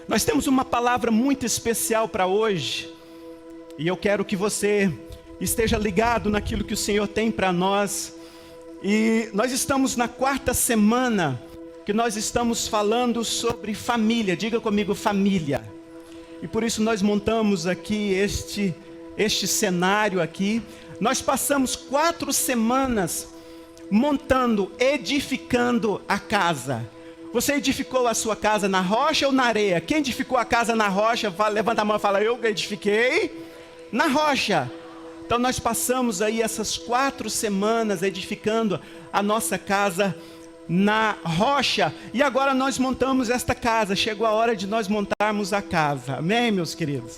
Nós temos uma palavra muito especial para hoje, e eu quero que você esteja ligado naquilo que o Senhor tem para nós. E nós estamos na 4ª semana que nós estamos falando sobre família. Diga comigo, família. E por isso nós montamos aqui este cenário aqui. Nós passamos 4 semanas montando, edificando a casa. Você edificou a sua casa na rocha ou na areia? Quem edificou a casa na rocha, levanta a mão e fala: eu edifiquei na rocha. Então nós passamos aí essas 4 semanas edificando a nossa casa na rocha. E agora nós montamos esta casa. Chegou a hora de nós montarmos a casa. Amém, meus queridos?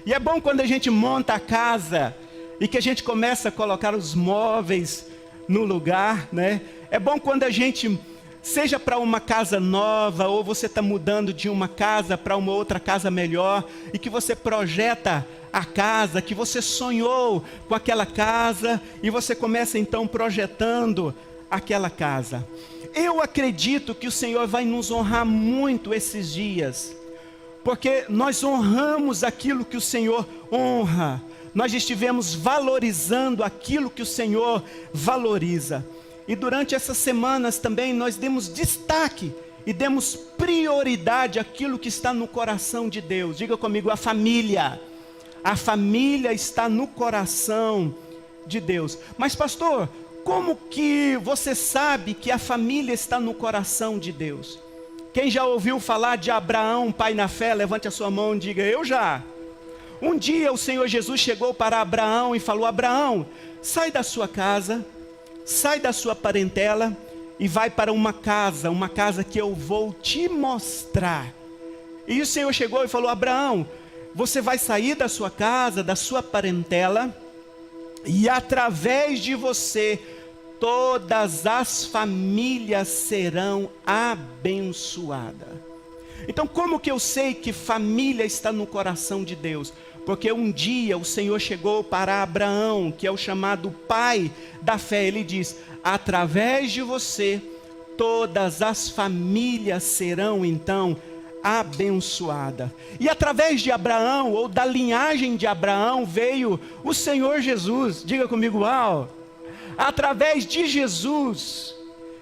E é bom quando a gente monta a casa e que a gente começa a colocar os móveis no lugar, né? É bom quando a gente, seja para uma casa nova, ou você está mudando de uma casa para uma outra casa melhor, e que você projeta a casa, que você sonhou com aquela casa, e você começa então projetando aquela casa. Eu acredito que o Senhor vai nos honrar muito esses dias, porque nós honramos aquilo que o Senhor honra. Nós estivemos valorizando aquilo que o Senhor valoriza. E durante essas semanas também nós demos destaque e demos prioridade àquilo que está no coração de Deus. Diga comigo, a família. A família está no coração de Deus. Mas pastor, como que você sabe que a família está no coração de Deus? Quem já ouviu falar de Abraão, pai na fé? Levante a sua mão e diga: eu já. Um dia o Senhor Jesus chegou para Abraão e falou: Abraão, sai da sua casa, sai da sua parentela e vai para uma casa que eu vou te mostrar. E o Senhor chegou e falou: Abraão, você vai sair da sua casa, da sua parentela, e através de você, todas as famílias serão abençoadas. Então, como que eu sei que família está no coração de Deus? Porque um dia o Senhor chegou para Abraão, que é o chamado pai da fé. Ele diz: através de você, todas as famílias serão então abençoadas. E através de Abraão, ou da linhagem de Abraão, veio o Senhor Jesus. Diga comigo, uau! Através de Jesus,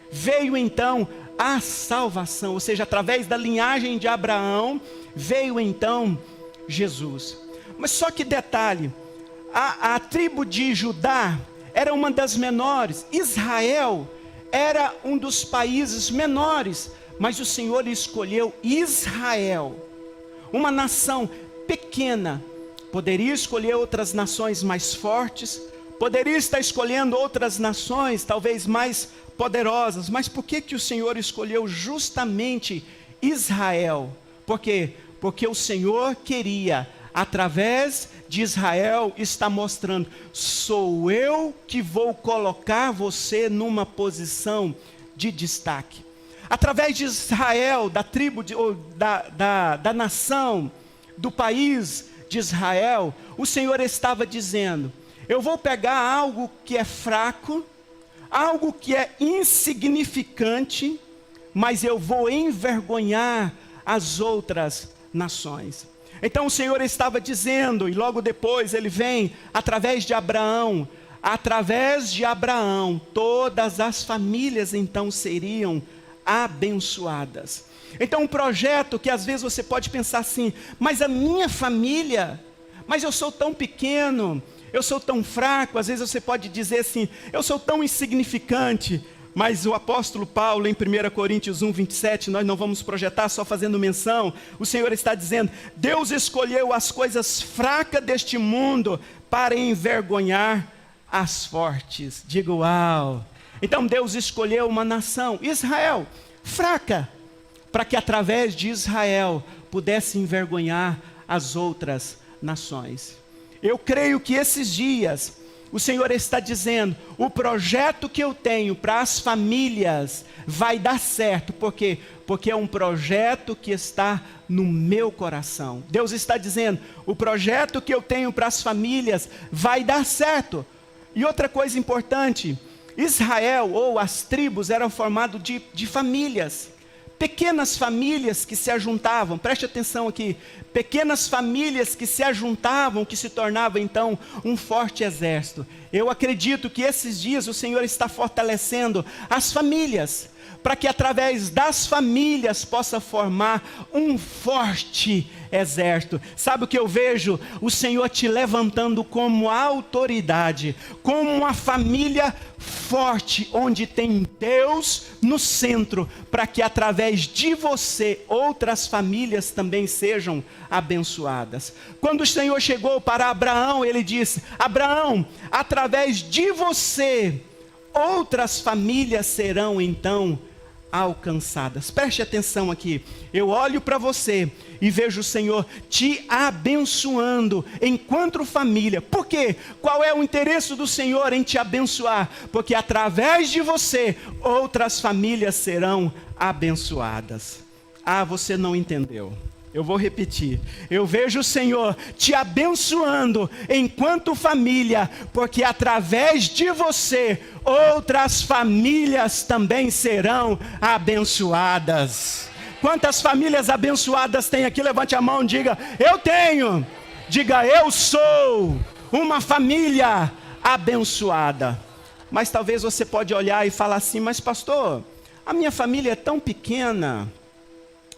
veio então a salvação, ou seja, através da linhagem de Abraão, veio então Jesus. Mas só que detalhe, a tribo de Judá era uma das menores, Israel era um dos países menores, mas o Senhor escolheu Israel, uma nação pequena. Poderia escolher outras nações mais fortes, poderia estar escolhendo outras nações talvez mais poderosas, mas por que o Senhor escolheu justamente Israel? Por quê? Porque o Senhor queria, através de Israel, está mostrando: sou eu que vou colocar você numa posição de destaque. Através de Israel, da tribo, da nação, do país de Israel, o Senhor estava dizendo: eu vou pegar algo que é fraco, algo que é insignificante, mas eu vou envergonhar as outras nações. Então o Senhor estava dizendo, e logo depois ele vem, através de Abraão, todas as famílias então seriam abençoadas. Então um projeto que às vezes você pode pensar assim: mas a minha família, mas eu sou tão pequeno, eu sou tão fraco. Às vezes você pode dizer assim: eu sou tão insignificante. Mas o apóstolo Paulo, em 1 Coríntios 1, 27, nós não vamos projetar, só fazendo menção. O Senhor está dizendo: Deus escolheu as coisas fracas deste mundo para envergonhar as fortes. Digo, uau! Então Deus escolheu uma nação, Israel, fraca, para que através de Israel pudesse envergonhar as outras nações. Eu creio que esses dias o Senhor está dizendo: o projeto que eu tenho para as famílias vai dar certo. Por quê? Porque é um projeto que está no meu coração. Deus está dizendo: o projeto que eu tenho para as famílias vai dar certo. E outra coisa importante, Israel ou as tribos eram formadas de famílias pequenas famílias que se ajuntavam, preste atenção aqui, pequenas famílias que se ajuntavam, que se tornavam então um forte exército. Eu acredito que esses dias o Senhor está fortalecendo as famílias, para que através das famílias possa formar um forte exército. Sabe o que eu vejo? O Senhor te levantando como autoridade, como uma família forte, onde tem Deus no centro, para que através de você outras famílias também sejam abençoadas. Quando o Senhor chegou para Abraão, ele disse: Abraão, através de você outras famílias serão então alcançadas. Preste atenção aqui, eu olho para você e vejo o Senhor te abençoando enquanto família. Por quê? Qual é o interesse do Senhor em te abençoar? Porque através de você outras famílias serão abençoadas. Ah, você não entendeu. Eu vou repetir, eu vejo o Senhor te abençoando enquanto família, porque através de você, outras famílias também serão abençoadas. Quantas famílias abençoadas tem aqui? Levante a mão e diga: eu tenho. Diga: eu sou uma família abençoada. Mas talvez você pode olhar e falar assim: mas pastor, a minha família é tão pequena.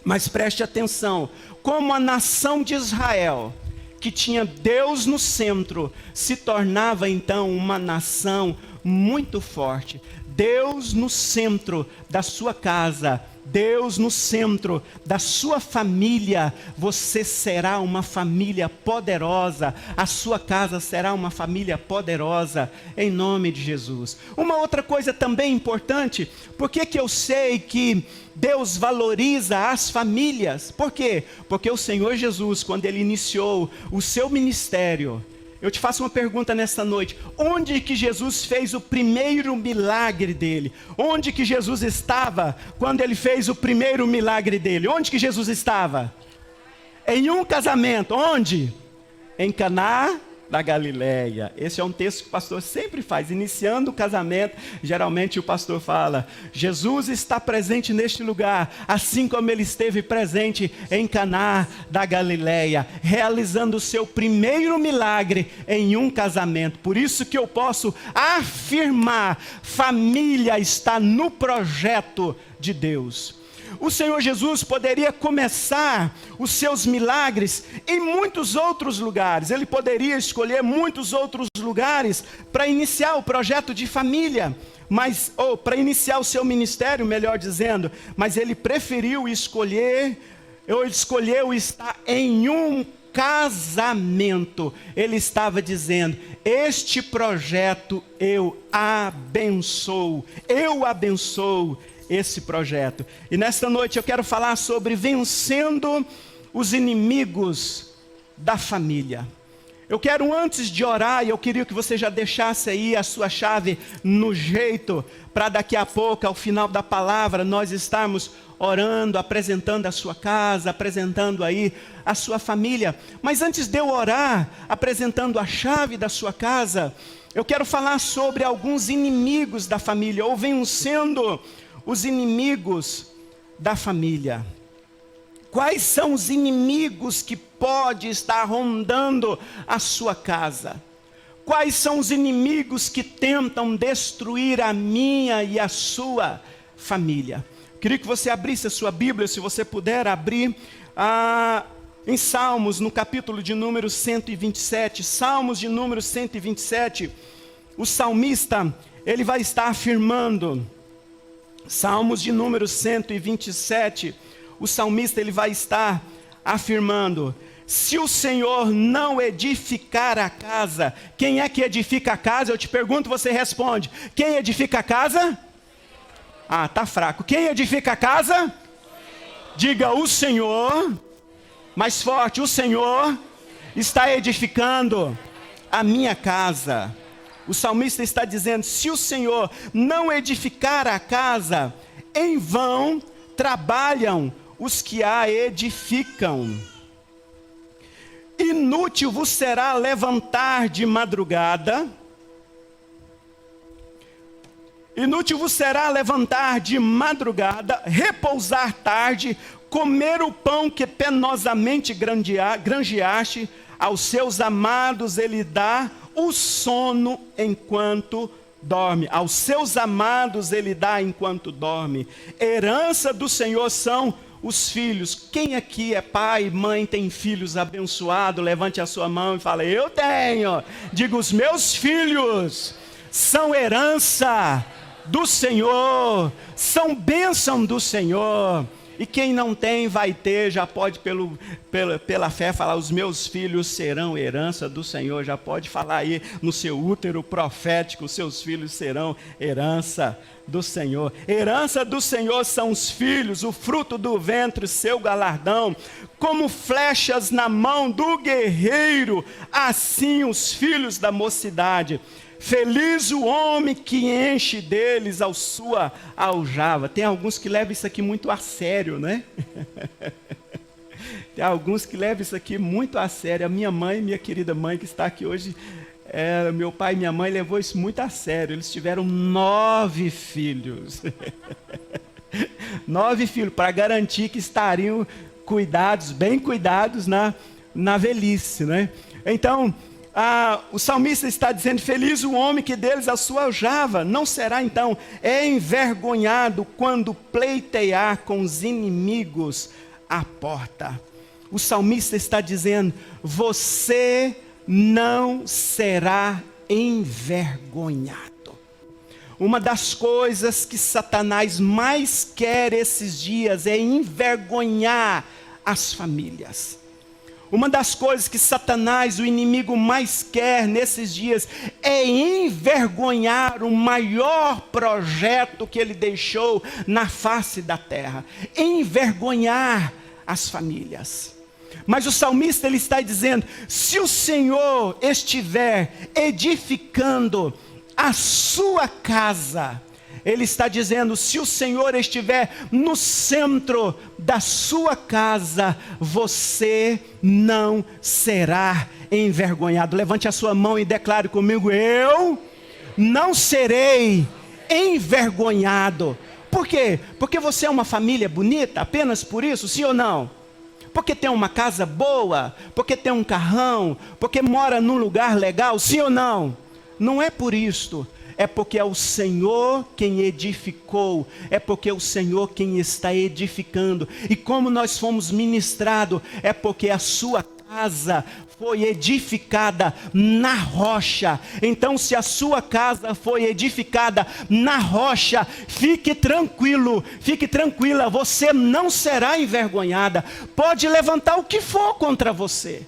Mas preste atenção, como a nação de Israel, que tinha Deus no centro, se tornava então uma nação muito forte. Deus no centro da sua casa, Deus no centro da sua família, você será uma família poderosa, a sua casa será uma família poderosa, em nome de Jesus. Uma outra coisa também importante, por que eu sei que Deus valoriza as famílias? Por quê? Porque o Senhor Jesus, quando Ele iniciou o seu ministério, eu te faço uma pergunta nesta noite: onde que Jesus fez o primeiro milagre dele? Onde que Jesus estava quando ele fez o primeiro milagre dele? Onde que Jesus estava? Em um casamento. Onde? Em Caná da Galileia. Esse é um texto que o pastor sempre faz, iniciando o casamento. Geralmente o pastor fala: Jesus está presente neste lugar, assim como ele esteve presente em Caná da Galileia, realizando o seu primeiro milagre em um casamento. Por isso que eu posso afirmar: família está no projeto de Deus. O Senhor Jesus poderia começar os seus milagres em muitos outros lugares. Ele poderia escolher muitos outros lugares para iniciar o projeto de família, ou para iniciar o seu ministério, melhor dizendo. Mas ele preferiu escolheu estar em um casamento. Ele estava dizendo: este projeto eu abençoo esse projeto. E nesta noite eu quero falar sobre vencendo os inimigos da família. Eu quero, antes de orar, eu queria que você já deixasse aí a sua chave no jeito, para daqui a pouco, ao final da palavra, nós estarmos orando, apresentando a sua casa, apresentando aí a sua família. Mas antes de eu orar, apresentando a chave da sua casa, eu quero falar sobre alguns inimigos da família, ou vencendo os inimigos da família. Quais são os inimigos que pode estar rondando a sua casa? Quais são os inimigos que tentam destruir a minha e a sua família? Queria que você abrisse a sua Bíblia, se você puder abrir em Salmos, no capítulo de número 127. Salmos de número 127, o salmista, ele vai estar afirmando. Salmos de número 127, o salmista ele vai estar afirmando: se o Senhor não edificar a casa, quem é que edifica a casa? Eu te pergunto, você responde: quem edifica a casa? Ah, tá fraco. Quem edifica a casa? Diga: o Senhor. Mais forte: o Senhor está edificando a minha casa. O salmista está dizendo: se o Senhor não edificar a casa, em vão trabalham os que a edificam. Inútil vos será levantar de madrugada Inútil vos será levantar de madrugada, repousar tarde, comer o pão que penosamente granjeaste, aos seus amados ele dá o sono enquanto dorme. Aos seus amados ele dá enquanto dorme. Herança do Senhor são os filhos. Quem aqui é pai, mãe, tem filhos abençoados? Levante a sua mão e fale: eu tenho. Diga: os meus filhos são herança do Senhor, são bênção do Senhor. E quem não tem, vai ter, já pode pela fé falar: os meus filhos serão herança do Senhor. Já pode falar aí no seu útero profético: os seus filhos serão herança do Senhor. Herança do Senhor são os filhos, o fruto do ventre, seu galardão. Como flechas na mão do guerreiro, assim os filhos da mocidade. Feliz o homem que enche deles a sua aljava. Tem alguns que levam isso aqui muito a sério, né? Tem alguns que levam isso aqui muito a sério. A minha mãe, minha querida mãe que está aqui hoje, meu pai e minha mãe levou isso muito a sério. Eles tiveram 9 filhos. 9 filhos, para garantir que estariam cuidados, bem cuidados na velhice, né? Então, o salmista está dizendo: feliz o homem que deles a sua aljava, não será então envergonhado quando pleitear com os inimigos à porta. O salmista está dizendo: você não será envergonhado. Uma das coisas que Satanás mais quer esses dias é envergonhar as famílias. Uma das coisas que Satanás, o inimigo, mais quer nesses dias é envergonhar o maior projeto que ele deixou na face da terra. Envergonhar as famílias. Mas o salmista ele está dizendo: se o Senhor estiver edificando a sua casa, ele está dizendo: se o Senhor estiver no centro da sua casa, você não será envergonhado. Levante a sua mão e declare comigo: eu não serei envergonhado. Por quê? Porque você é uma família bonita, apenas por isso, sim ou não? Porque tem uma casa boa, porque tem um carrão, porque mora num lugar legal, sim ou não? Não é por isto. É porque é o Senhor quem edificou, é porque é o Senhor quem está edificando. E como nós fomos ministrados, é porque a sua casa foi edificada na rocha. Então, se a sua casa foi edificada na rocha, fique tranquilo, fique tranquila, você não será envergonhada. Pode levantar o que for contra você.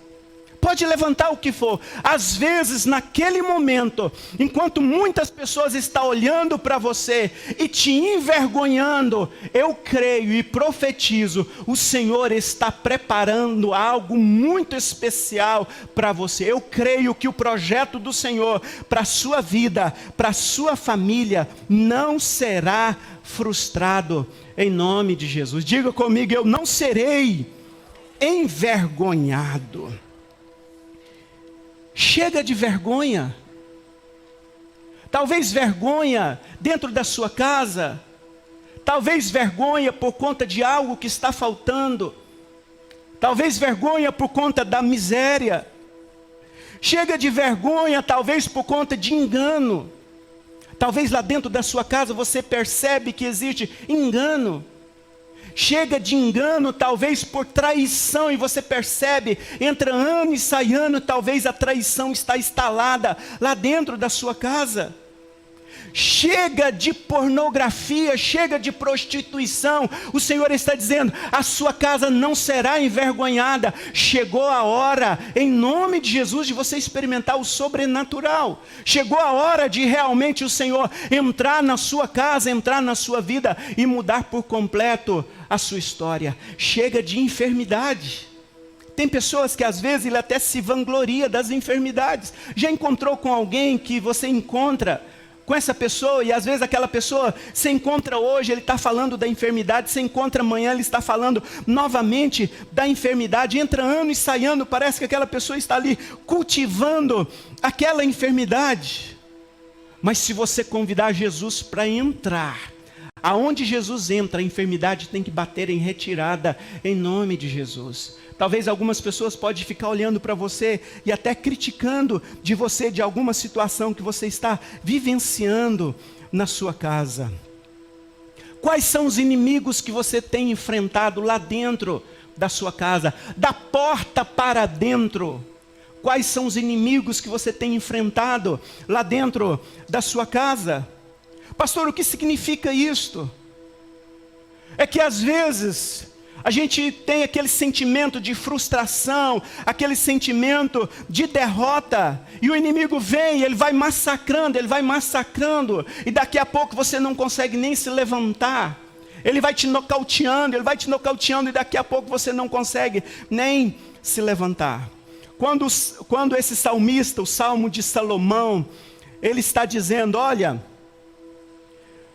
Pode levantar o que for. Às vezes, naquele momento, enquanto muitas pessoas estão olhando para você e te envergonhando, eu creio e profetizo: o Senhor está preparando algo muito especial para você. Eu creio que o projeto do Senhor para a sua vida, para a sua família, não será frustrado, em nome de Jesus. Diga comigo: eu não serei envergonhado. Chega de vergonha. Talvez vergonha dentro da sua casa. Talvez vergonha por conta de algo que está faltando. Talvez vergonha por conta da miséria. Chega de vergonha talvez por conta de engano. Talvez lá dentro da sua casa você percebe que existe engano. Chega de engano, talvez por traição, e você percebe, entra ano e sai ano, talvez a traição está instalada lá dentro da sua casa. Chega de pornografia, chega de prostituição. O Senhor está dizendo: a sua casa não será envergonhada. Chegou a hora, em nome de Jesus, de você experimentar o sobrenatural. Chegou a hora de realmente o Senhor entrar na sua casa, entrar na sua vida e mudar por completo a sua história. Chega de enfermidade. Tem pessoas que às vezes ele até se vangloria das enfermidades. Já encontrou com alguém que você encontra com essa pessoa, e às vezes aquela pessoa se encontra hoje, ele está falando da enfermidade, se encontra amanhã, ele está falando novamente da enfermidade, entra ano e sai ano, parece que aquela pessoa está ali cultivando aquela enfermidade. Mas se você convidar Jesus para entrar, aonde Jesus entra, a enfermidade tem que bater em retirada, em nome de Jesus. Talvez algumas pessoas podem ficar olhando para você e até criticando de você, de alguma situação que você está vivenciando na sua casa. Quais são os inimigos que você tem enfrentado lá dentro da sua casa, da porta para dentro? Quais são os inimigos que você tem enfrentado lá dentro da sua casa? Pastor, o que significa isto? É que às vezes a gente tem aquele sentimento de frustração, aquele sentimento de derrota, e o inimigo vem, ele vai massacrando, e daqui a pouco você não consegue nem se levantar. Ele vai te nocauteando, e daqui a pouco você não consegue nem se levantar. Quando esse salmista, o Salmo de Salomão, ele está dizendo, olha,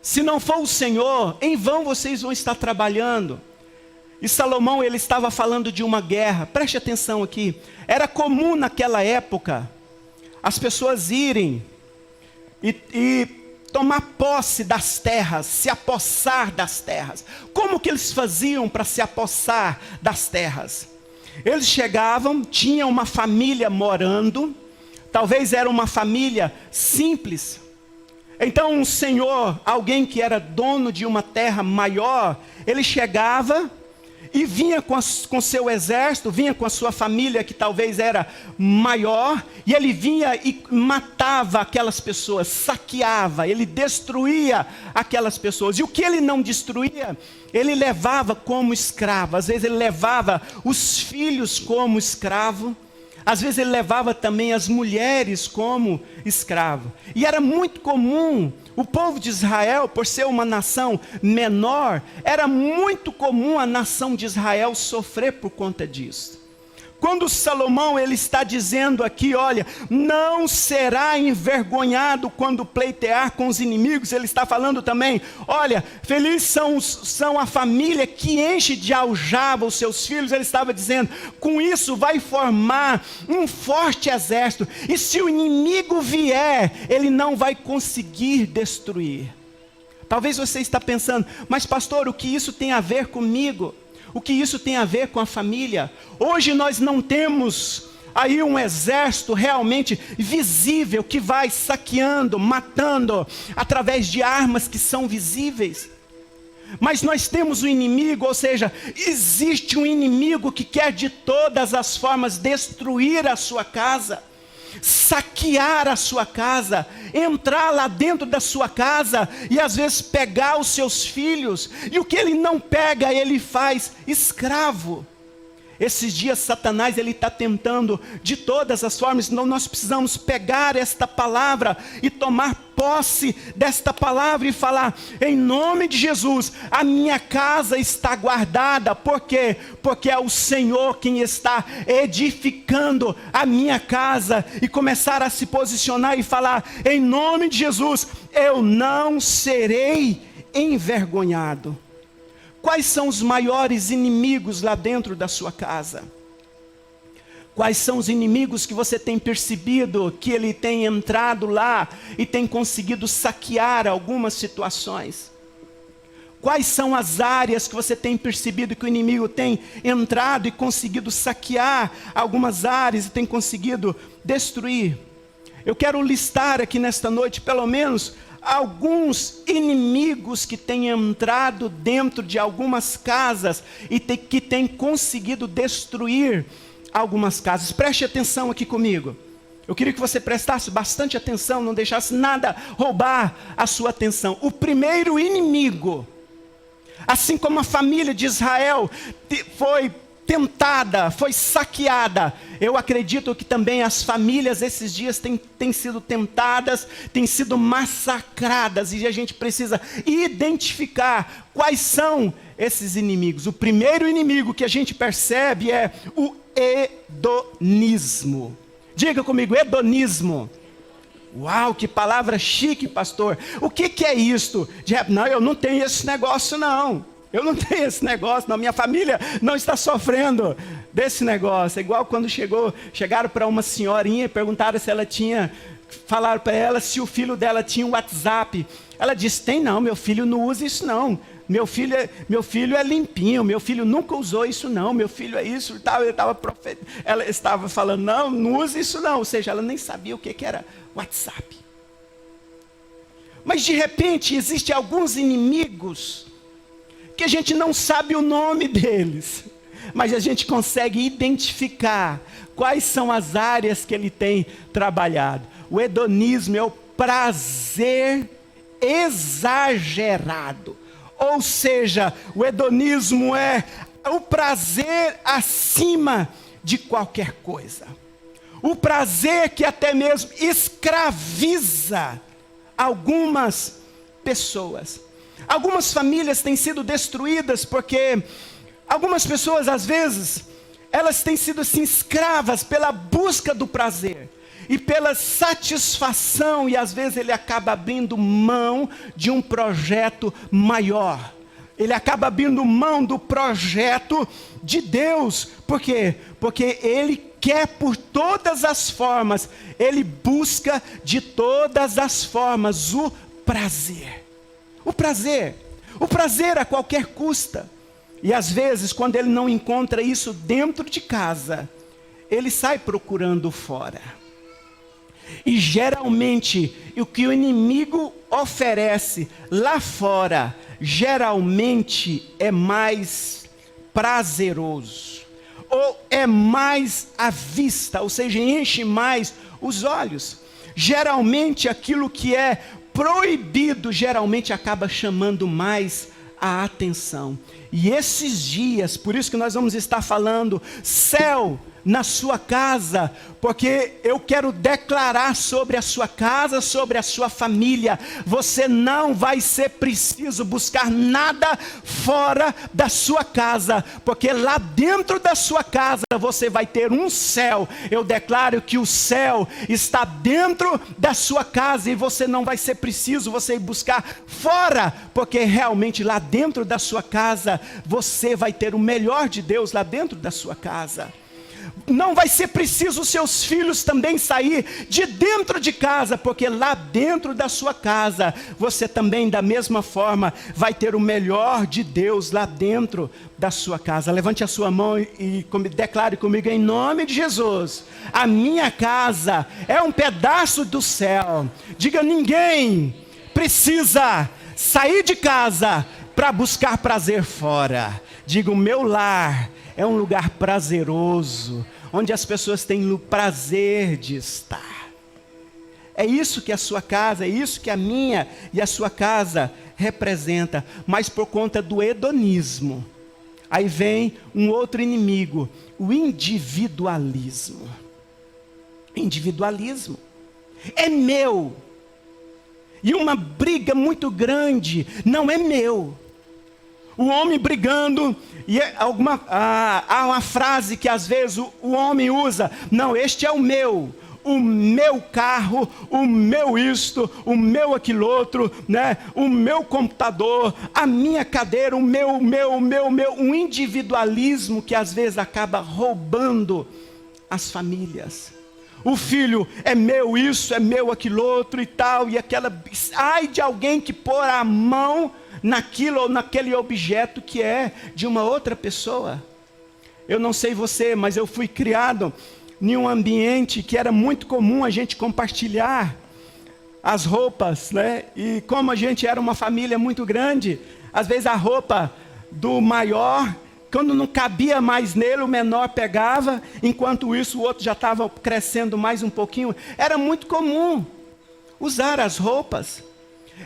se não for o Senhor, em vão vocês vão estar trabalhando. E Salomão, ele estava falando de uma guerra, preste atenção aqui, era comum naquela época, as pessoas irem e tomar posse das terras, se apossar das terras. Como que eles faziam para se apossar das terras? Eles chegavam, tinha uma família morando, talvez era uma família simples. Então um senhor, alguém que era dono de uma terra maior, ele chegava e vinha com seu exército, vinha com a sua família que talvez era maior, e ele vinha e matava aquelas pessoas, saqueava, ele destruía aquelas pessoas. E o que ele não destruía, ele levava como escravo. Às vezes ele levava os filhos como escravo, às vezes ele levava também as mulheres como escravo. E era muito comum, o povo de Israel, por ser uma nação menor, era muito comum a nação de Israel sofrer por conta disso. Quando Salomão, ele está dizendo aqui, olha, não será envergonhado quando pleitear com os inimigos, ele está falando também, olha, felizes são a família que enche de aljava os seus filhos. Ele estava dizendo, com isso vai formar um forte exército, e se o inimigo vier, ele não vai conseguir destruir. Talvez você está pensando, mas pastor, o que isso tem a ver comigo? O que isso tem a ver com a família? Hoje nós não temos aí um exército realmente visível que vai saqueando, matando, através de armas que são visíveis. Mas nós temos um inimigo, ou seja, existe um inimigo que quer de todas as formas destruir a sua casa, saquear a sua casa, entrar lá dentro da sua casa e às vezes pegar os seus filhos, e o que ele não pega, ele faz escravo. Esses dias Satanás, ele está tentando de todas as formas. Então nós precisamos pegar esta palavra e tomar posse desta palavra e falar, em nome de Jesus, a minha casa está guardada. Por quê? Porque é o Senhor quem está edificando a minha casa, e começar a se posicionar e falar, em nome de Jesus, eu não serei envergonhado. Quais são os maiores inimigos lá dentro da sua casa? Quais são os inimigos que você tem percebido que ele tem entrado lá e tem conseguido saquear algumas situações? Quais são as áreas que você tem percebido que o inimigo tem entrado e conseguido saquear algumas áreas e tem conseguido destruir? Eu quero listar aqui nesta noite pelo menos alguns inimigos que têm entrado dentro de algumas casas e que têm conseguido destruir algumas casas. Preste atenção aqui comigo. Eu queria que você prestasse bastante atenção, não deixasse nada roubar a sua atenção. O primeiro inimigo, assim como a família de Israel foi tentada, foi saqueada, eu acredito que também as famílias esses dias têm sido tentadas, têm sido massacradas, e a gente precisa identificar quais são esses inimigos. O primeiro inimigo que a gente percebe é o hedonismo. Diga comigo, hedonismo. Uau, que palavra chique, pastor. O que é isto? Não, eu não tenho esse negócio não. Eu não tenho esse negócio, não. Minha família não está sofrendo desse negócio. É igual quando chegaram para uma senhorinha e perguntaram se ela tinha falaram para ela se o filho dela tinha um WhatsApp. Ela disse, tem não, meu filho não usa isso não. Meu filho é limpinho, meu filho nunca usou isso não, meu filho é isso e tal. Ela estava falando, não usa isso não. Ou seja, ela nem sabia o que era WhatsApp. Mas de repente, existem alguns inimigos que a gente não sabe o nome deles, mas a gente consegue identificar quais são as áreas que ele tem trabalhado. O hedonismo é o prazer exagerado. Ou seja, o hedonismo é o prazer acima de qualquer coisa. O prazer que até mesmo escraviza algumas pessoas. Algumas famílias têm sido destruídas porque algumas pessoas, às vezes, elas têm sido assim, escravas pela busca do prazer e pela satisfação, e às vezes ele acaba abrindo mão de um projeto maior. Ele acaba abrindo mão do projeto de Deus. Por quê? Porque ele quer por todas as formas, ele busca de todas as formas o prazer. O prazer a qualquer custa. E às vezes, quando ele não encontra isso dentro de casa, ele sai procurando fora. E geralmente, o que o inimigo oferece lá fora, geralmente é mais prazeroso. Ou é mais à vista, ou seja, enche mais os olhos. Geralmente, aquilo que é proibido, geralmente acaba chamando mais a atenção. E esses dias, por isso que nós vamos estar falando, céu na sua casa, porque eu quero declarar sobre a sua casa, sobre a sua família, você não vai ser preciso buscar nada fora da sua casa, porque lá dentro da sua casa você vai ter um céu. Eu declaro que o céu está dentro da sua casa e você não vai ser preciso você ir buscar fora, porque realmente lá dentro da sua casa você vai ter o melhor de Deus lá dentro da sua casa. Não vai ser preciso os seus filhos também sair de dentro de casa, porque lá dentro da sua casa, você também da mesma forma vai ter o melhor de Deus lá dentro da sua casa. Levante a sua mão e declare comigo em nome de Jesus: a minha casa é um pedaço do céu. Diga, ninguém precisa sair de casa para buscar prazer fora. Diga, o meu lar é um lugar prazeroso, onde as pessoas têm o prazer de estar. É isso que a sua casa, é isso que a minha e a sua casa representa. Mas por conta do hedonismo, aí vem um outro inimigo, o individualismo. Individualismo é meu. E uma briga muito grande, não é meu. O homem brigando, e há uma frase que às vezes o homem usa: não, este é o meu carro, o meu isto, o meu aquilo outro, né? O meu computador, a minha cadeira, o meu, um individualismo que às vezes acaba roubando as famílias. O filho é meu isso, é meu aquilo outro e tal, e aquela, ai de alguém que pôr a mão naquilo ou naquele objeto que é de uma outra pessoa. Eu não sei você, mas eu fui criado em um ambiente que era muito comum a gente compartilhar as roupas, né? E como a gente era uma família muito grande, às vezes a roupa do maior, quando não cabia mais nele, o menor pegava, enquanto isso o outro já estava crescendo mais um pouquinho. Era muito comum usar as roupas.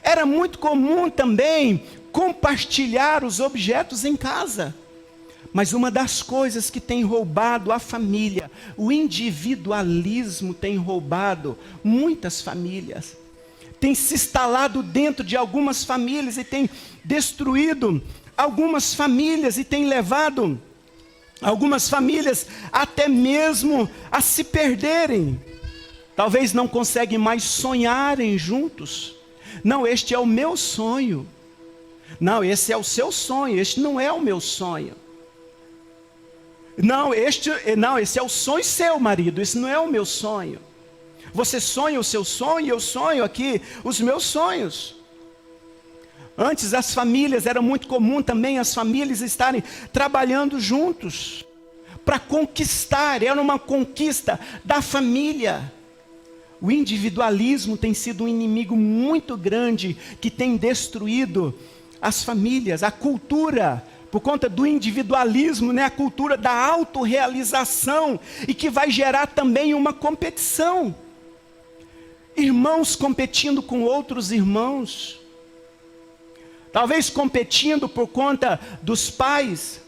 Era muito comum também compartilhar os objetos em casa. Mas uma das coisas que tem roubado a família, o individualismo tem roubado muitas famílias. Tem se instalado dentro de algumas famílias e tem destruído algumas famílias e tem levado algumas famílias até mesmo a se perderem. Talvez não conseguem mais sonharem juntos. Não, este é o meu sonho. Não, esse é o seu sonho, este não é o meu sonho. Não, esse é o sonho seu, marido, esse não é o meu sonho. Você sonha o seu sonho e eu sonho aqui os meus sonhos. Antes as famílias, era muito comum também as famílias estarem trabalhando juntos para conquistar, era uma conquista da família. O individualismo tem sido um inimigo muito grande que tem destruído as famílias, a cultura, por conta do individualismo, né? A cultura da autorrealização e que vai gerar também uma competição. Irmãos competindo com outros irmãos. Talvez competindo por conta dos pais.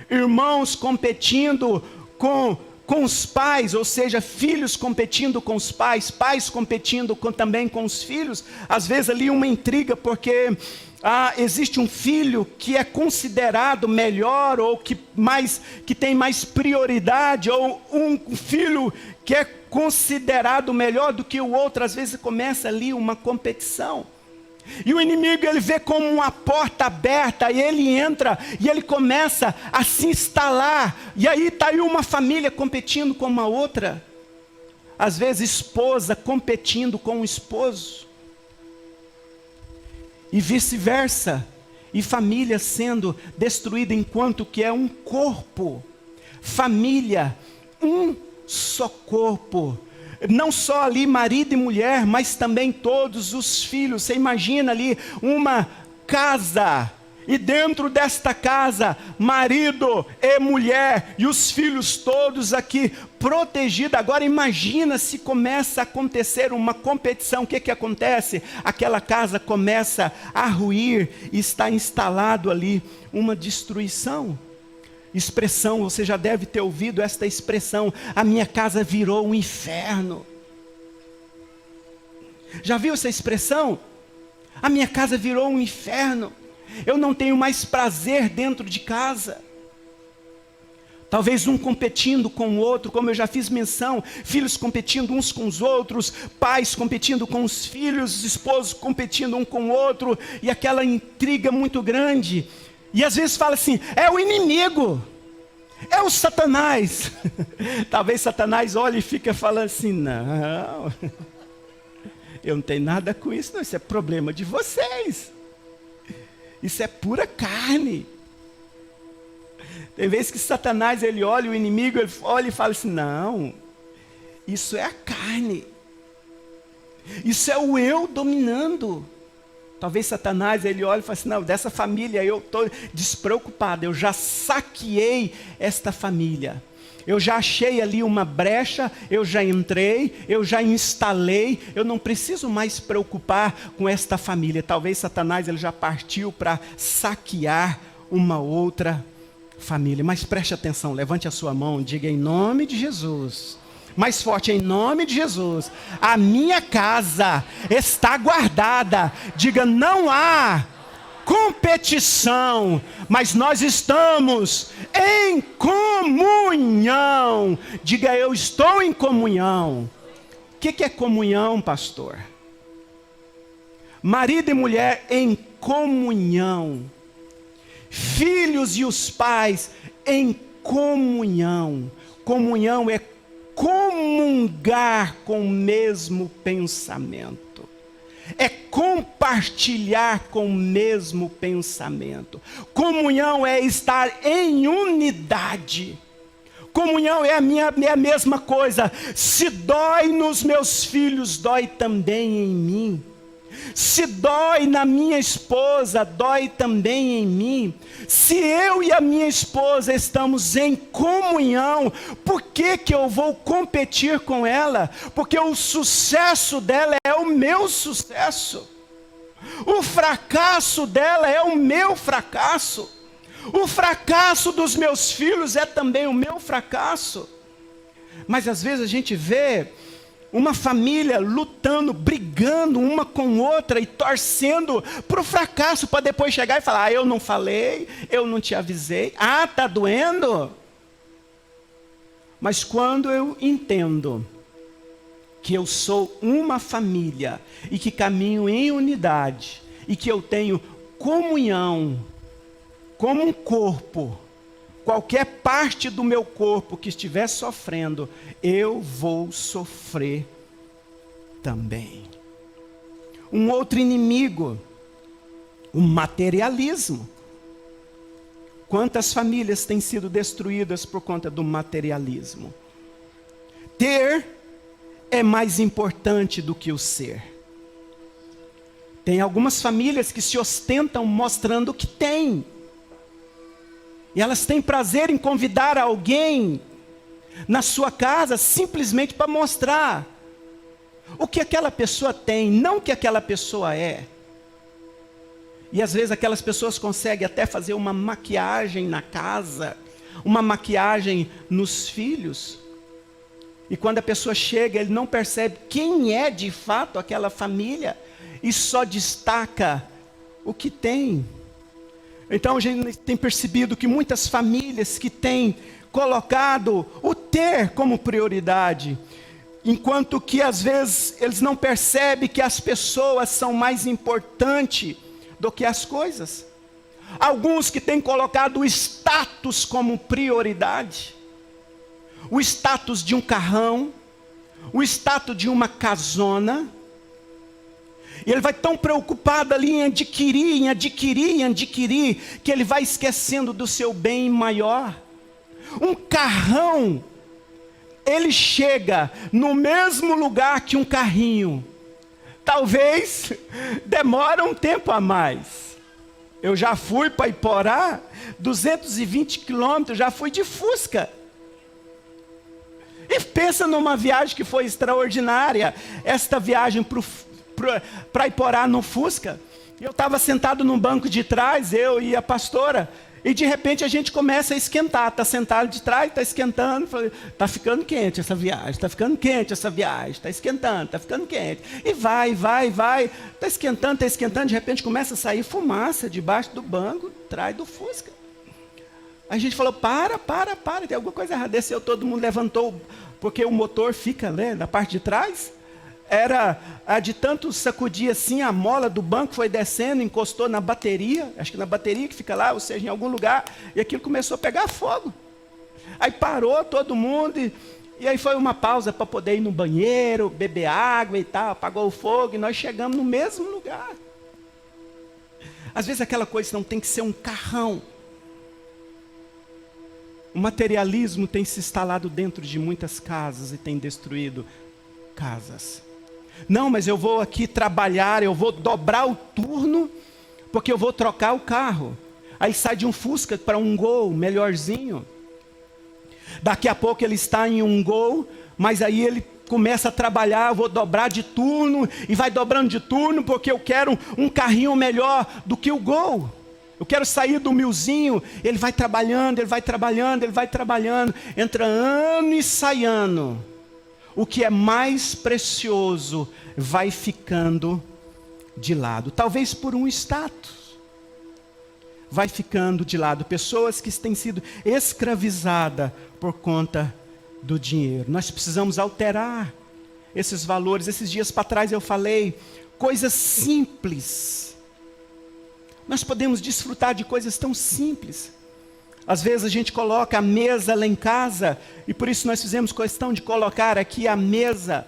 Irmãos competindo com os pais, ou seja, filhos competindo com os pais, pais competindo também com os filhos. Às vezes ali uma intriga porque existe um filho que é considerado melhor ou que tem mais prioridade, ou um filho que é considerado melhor do que o outro. Às vezes começa ali uma competição. E o inimigo, ele vê como uma porta aberta, e ele entra, e ele começa a se instalar, e aí está aí uma família competindo com uma outra, às vezes esposa competindo com o esposo, e vice-versa, e família sendo destruída, enquanto que é um corpo, família, um só corpo. Não só ali marido e mulher, mas também todos os filhos. Você imagina ali uma casa, e dentro desta casa, marido e mulher, e os filhos todos aqui protegidos. Agora imagina se começa a acontecer uma competição. O que acontece? Aquela casa começa a ruir, e está instalado ali uma destruição. Expressão, você já deve ter ouvido esta expressão: a minha casa virou um inferno. Já viu essa expressão? A minha casa virou um inferno. Eu não tenho mais prazer dentro de casa. Talvez um competindo com o outro, como eu já fiz menção, filhos competindo uns com os outros, pais competindo com os filhos, esposos competindo um com o outro, e aquela intriga muito grande. E às vezes fala assim: é o inimigo, é o Satanás. Talvez Satanás olhe e fique falando assim: não, eu não tenho nada com isso, não, isso é problema de vocês, isso é pura carne. Tem vezes que Satanás, ele olha o inimigo, ele olha e fala assim: não, isso é a carne, isso é o eu dominando. Talvez Satanás, ele olha e fala assim: não, dessa família eu estou despreocupado, eu já saqueei esta família. Eu já achei ali uma brecha, eu já entrei, eu já instalei, eu não preciso mais preocupar com esta família. Talvez Satanás, ele já partiu para saquear uma outra família. Mas preste atenção, levante a sua mão, diga: em nome de Jesus. Mais forte: em nome de Jesus, a minha casa está guardada. Diga: não há competição, mas nós estamos em comunhão. Diga: eu estou em comunhão. O que é comunhão, pastor? Marido e mulher em comunhão, filhos e os pais em comunhão. Comunhão é comungar com o mesmo pensamento, é compartilhar com o mesmo pensamento. Comunhão é estar em unidade. Comunhão é a mesma coisa. Se dói nos meus filhos, dói também em mim. Se dói na minha esposa, dói também em mim. Se eu e a minha esposa estamos em comunhão, por que eu vou competir com ela? Porque o sucesso dela é o meu sucesso. O fracasso dela é o meu fracasso. O fracasso dos meus filhos é também o meu fracasso. Mas às vezes a gente vê uma família lutando, brigando uma com outra e torcendo para o fracasso, para depois chegar e falar: eu não falei, eu não te avisei. Está doendo? Mas quando eu entendo que eu sou uma família e que caminho em unidade e que eu tenho comunhão como um corpo, qualquer parte do meu corpo que estiver sofrendo, eu vou sofrer também. Um outro inimigo, o materialismo. Quantas famílias têm sido destruídas por conta do materialismo? Ter é mais importante do que o ser. Tem algumas famílias que se ostentam mostrando o que têm. E elas têm prazer em convidar alguém na sua casa simplesmente para mostrar o que aquela pessoa tem, não o que aquela pessoa é. E às vezes aquelas pessoas conseguem até fazer uma maquiagem na casa, uma maquiagem nos filhos. E quando a pessoa chega, ele não percebe quem é de fato aquela família e só destaca o que tem. Então a gente tem percebido que muitas famílias que têm colocado o ter como prioridade, enquanto que às vezes eles não percebem que as pessoas são mais importantes do que as coisas. Alguns que têm colocado o status como prioridade, o status de um carrão, o status de uma casona, e ele vai tão preocupado ali em adquirir, que ele vai esquecendo do seu bem maior. Um carrão, ele chega no mesmo lugar que um carrinho. Talvez demore um tempo a mais. Eu já fui para Iporá, 220 quilômetros, já fui de Fusca. E pensa numa viagem que foi extraordinária. Esta viagem para Iporá no Fusca. Eu estava sentado no banco de trás, eu e a pastora. E de repente a gente começa a esquentar. Está sentado de trás, está esquentando. Está ficando quente essa viagem. Está ficando quente essa viagem. Está esquentando, está ficando quente. E vai. Está esquentando. De repente começa a sair fumaça debaixo do banco, atrás do Fusca. A gente falou, para, tem alguma coisa errada. Desceu, todo mundo levantou, porque o motor fica, né, na parte de trás. Era de tanto sacudir assim, a mola do banco foi descendo, encostou na bateria, acho que na bateria que fica lá, ou seja, em algum lugar, e aquilo começou a pegar fogo. Aí parou todo mundo, e aí foi uma pausa para poder ir no banheiro, beber água e tal, apagou o fogo, e nós chegamos no mesmo lugar. Às vezes aquela coisa não tem que ser um carrão. O materialismo tem se instalado dentro de muitas casas e tem destruído casas. Não, mas eu vou aqui trabalhar, eu vou dobrar o turno, porque eu vou trocar o carro. Aí sai de um Fusca para um Gol, melhorzinho. Daqui a pouco ele está em um Gol, mas aí ele começa a trabalhar, eu vou dobrar de turno, e vai dobrando de turno, porque eu quero um carrinho melhor do que o Gol. Eu quero sair do milzinho. Ele vai trabalhando, entra ano e sai ano. O que é mais precioso vai ficando de lado. Talvez por um status. Vai ficando de lado. Pessoas que têm sido escravizadas por conta do dinheiro. Nós precisamos alterar esses valores. Esses dias para trás eu falei, coisas simples. Nós podemos desfrutar de coisas tão simples. Às vezes a gente coloca a mesa lá em casa, e por isso nós fizemos questão de colocar aqui a mesa,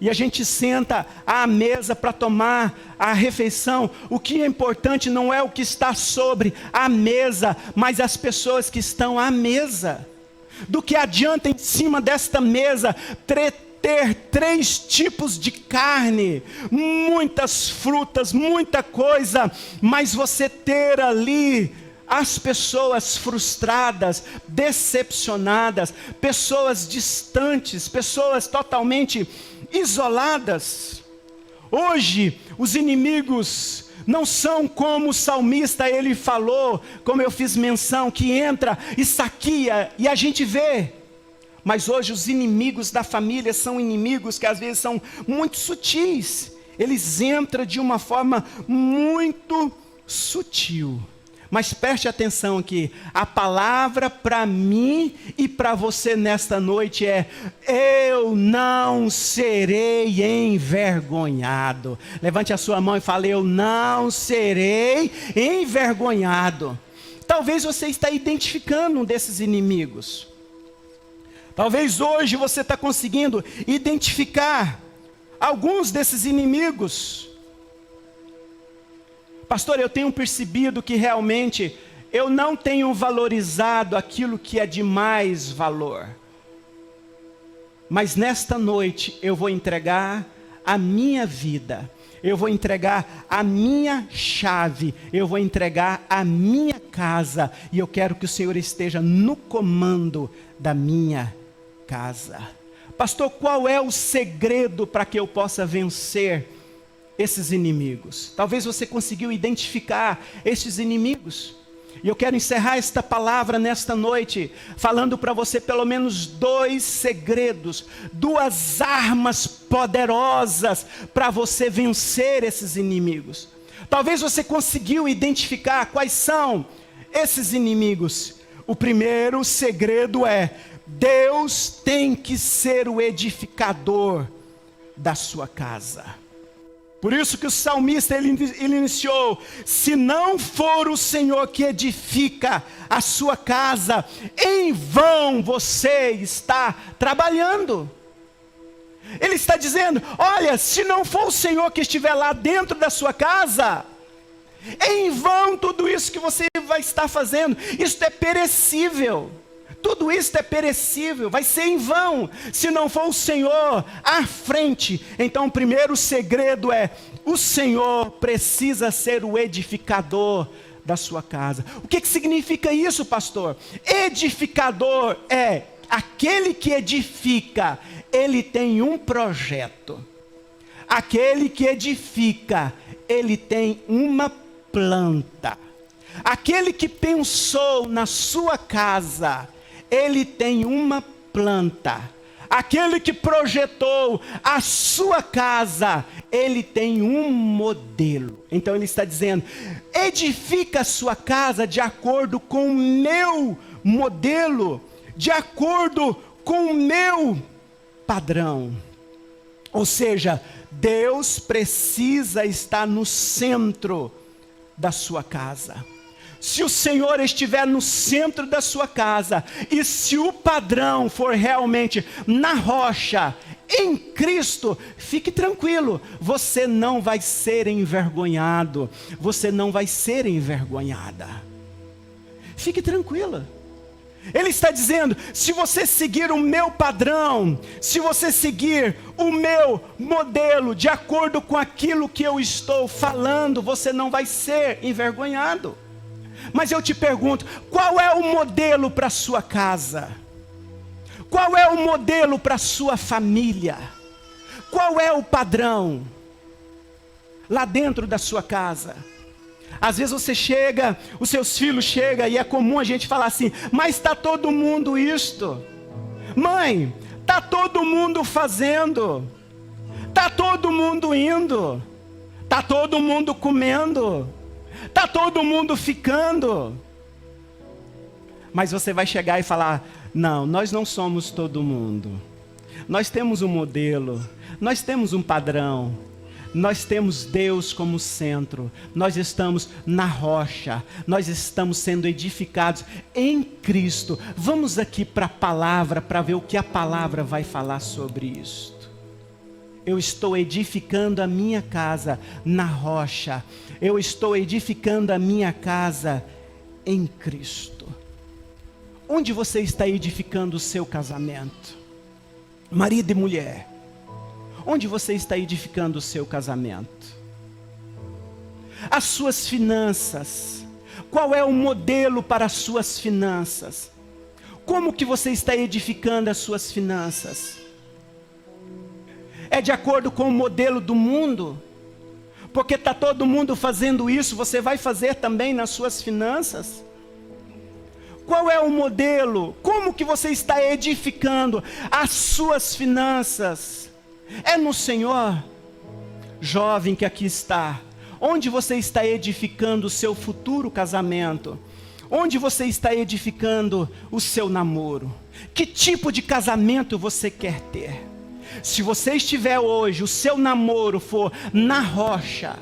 e a gente senta à mesa para tomar a refeição. O que é importante não é o que está sobre a mesa, mas as pessoas que estão à mesa. Do que adianta em cima desta mesa ter 3 tipos de carne, muitas frutas, muita coisa, mas você ter ali as pessoas frustradas, decepcionadas, pessoas distantes, pessoas totalmente isoladas. Hoje, os inimigos não são como o salmista, ele falou, como eu fiz menção, que entra e saqueia, e a gente vê. Mas hoje os inimigos da família são inimigos que às vezes são muito sutis. Eles entram de uma forma muito sutil. Mas preste atenção aqui, a palavra para mim e para você nesta noite é: eu não serei envergonhado. Levante a sua mão e fale: eu não serei envergonhado. Talvez você está identificando um desses inimigos. Talvez hoje você está conseguindo identificar alguns desses inimigos. Pastor, eu tenho percebido que realmente eu não tenho valorizado aquilo que é de mais valor. Mas nesta noite eu vou entregar a minha vida, eu vou entregar a minha chave, eu vou entregar a minha casa, e eu quero que o Senhor esteja no comando da minha casa. Pastor, qual é o segredo para que eu possa vencer esses inimigos? Talvez você conseguiu identificar esses inimigos. E eu quero encerrar esta palavra nesta noite, falando para você pelo menos 2 segredos, 2 armas poderosas para você vencer esses inimigos. Talvez você conseguiu identificar quais são esses inimigos. O primeiro segredo é: Deus tem que ser o edificador da sua casa. Por isso que o salmista ele iniciou: se não for o Senhor que edifica a sua casa, em vão você está trabalhando. Ele está dizendo: olha, se não for o Senhor que estiver lá dentro da sua casa, em vão tudo isso que você vai estar fazendo. Isso é perecível. Tudo isso é perecível, vai ser em vão, se não for o Senhor à frente. Então o primeiro segredo é: o Senhor precisa ser o edificador da sua casa. O que significa isso, pastor? Edificador é aquele que edifica, ele tem um projeto. Aquele que edifica, ele tem uma planta. Aquele que pensou na sua casa, ele tem uma planta. Aquele que projetou a sua casa, ele tem um modelo. Então ele está dizendo: edifica a sua casa de acordo com o meu modelo, de acordo com o meu padrão. Ou seja, Deus precisa estar no centro da sua casa. Se o Senhor estiver no centro da sua casa, e se o padrão for realmente na rocha, em Cristo, fique tranquilo, você não vai ser envergonhado, você não vai ser envergonhada. Fique tranquila. Ele está dizendo: se você seguir o meu padrão, se você seguir o meu modelo, de acordo com aquilo que eu estou falando, você não vai ser envergonhado. Mas eu te pergunto, qual é o modelo para a sua casa? Qual é o modelo para a sua família? Qual é o padrão lá dentro da sua casa? Às vezes você chega, os seus filhos chegam, e é comum a gente falar assim: mas está todo mundo isto. Mãe, está todo mundo fazendo. Está todo mundo indo. Está todo mundo comendo. Está todo mundo ficando. Mas você vai chegar e falar: não, nós não somos todo mundo. Nós temos um modelo, nós temos um padrão, nós temos Deus como centro, nós estamos na rocha, nós estamos sendo edificados em Cristo. Vamos aqui para a palavra, para ver o que a palavra vai falar sobre isto. Eu estou edificando a minha casa na rocha. Eu estou edificando a minha casa em Cristo. Onde você está edificando o seu casamento? Marido e mulher. Onde você está edificando o seu casamento? As suas finanças. Qual é o modelo para as suas finanças? Como que você está edificando as suas finanças? É de acordo com o modelo do mundo? Porque está todo mundo fazendo isso, você vai fazer também nas suas finanças? Qual é o modelo? Como que você está edificando as suas finanças? É no Senhor? Jovem que aqui está, onde você está edificando o seu futuro casamento? Onde você está edificando o seu namoro? Que tipo de casamento você quer ter? Se você estiver hoje, o seu namoro for na rocha,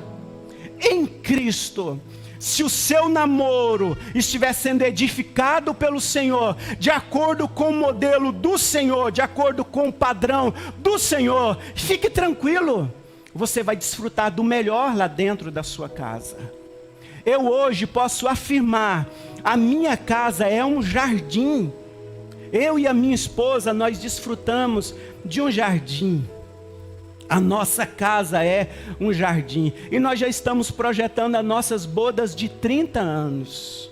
em Cristo, Se o seu namoro estiver sendo edificado pelo Senhor, de acordo com o modelo do Senhor, de acordo com o padrão do Senhor, fique tranquilo, você vai desfrutar do melhor lá dentro da sua casa. Eu hoje posso afirmar, a minha casa é um jardim. Eu e a minha esposa, nós desfrutamos de um jardim. A nossa casa é um jardim. E nós já estamos projetando as nossas bodas de 30 anos.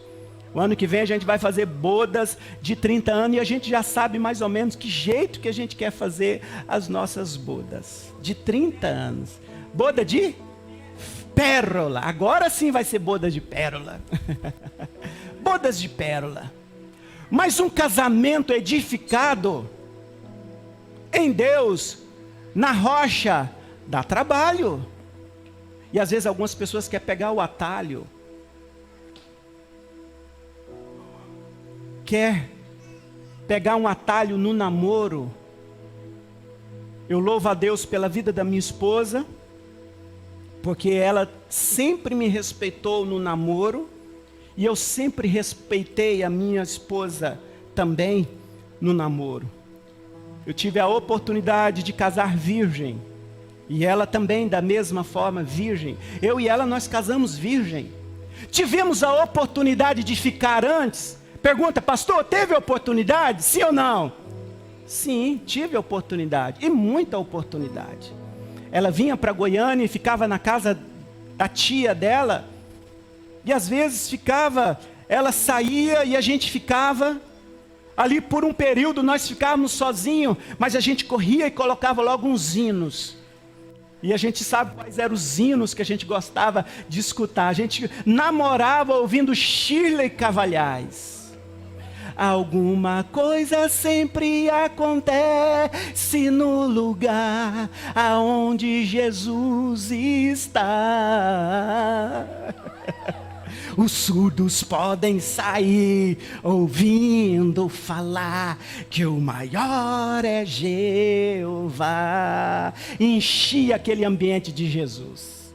O ano que vem a gente vai fazer bodas de 30 anos. E a gente já sabe mais ou menos que jeito que a gente quer fazer as nossas bodas. De 30 anos. Boda de pérola. Agora sim vai ser boda de pérola. Bodas de pérola. Mas um casamento edificado em Deus, na rocha, dá trabalho. E às vezes algumas pessoas querem pegar o atalho. Quer pegar um atalho no namoro. Eu louvo a Deus pela vida da minha esposa, porque ela sempre me respeitou no namoro, e eu sempre respeitei a minha esposa também no namoro. Eu tive a oportunidade de casar virgem. E ela também da mesma forma virgem. Eu e ela nós casamos virgem. Tivemos a oportunidade de ficar antes. Pergunta, pastor, teve oportunidade? Sim ou não? Sim, tive oportunidade. E muita oportunidade. Ela vinha para Goiânia e ficava na casa da tia dela. E às vezes ficava, ela saía e a gente ficava. Ali por um período nós ficávamos sozinhos, mas a gente corria e colocava logo uns hinos. E a gente sabe quais eram os hinos que a gente gostava de escutar. A gente namorava ouvindo Shirley Cavalhais. Alguma coisa sempre acontece no lugar aonde Jesus está. Os surdos podem sair ouvindo falar que o maior é Jeová. Enchia aquele ambiente de Jesus.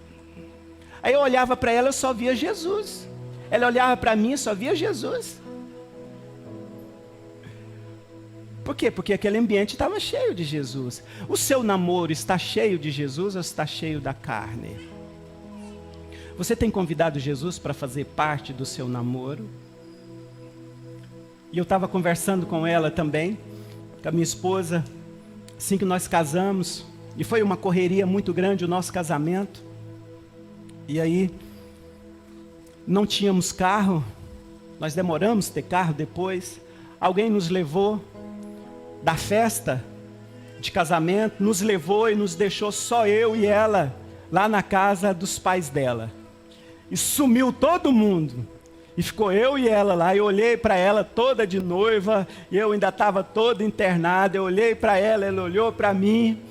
Aí eu olhava para ela, eu só via Jesus. Ela olhava para mim, eu só via Jesus. Por quê? Porque aquele ambiente estava cheio de Jesus. O seu namoro está cheio de Jesus ou está cheio da carne? Você tem convidado Jesus para fazer parte do seu namoro? E eu estava conversando com ela também, com a minha esposa, assim que nós casamos. E foi uma correria muito grande o nosso casamento. E aí, não tínhamos carro. Nós demoramos a ter carro depois. Alguém nos levou da festa de casamento, nos levou e nos deixou só eu e ela, lá na casa dos pais dela. E sumiu todo mundo. E ficou eu e ela lá. Eu olhei para ela toda de noiva. E eu ainda estava todo internado. Eu olhei para ela, ela olhou para mim.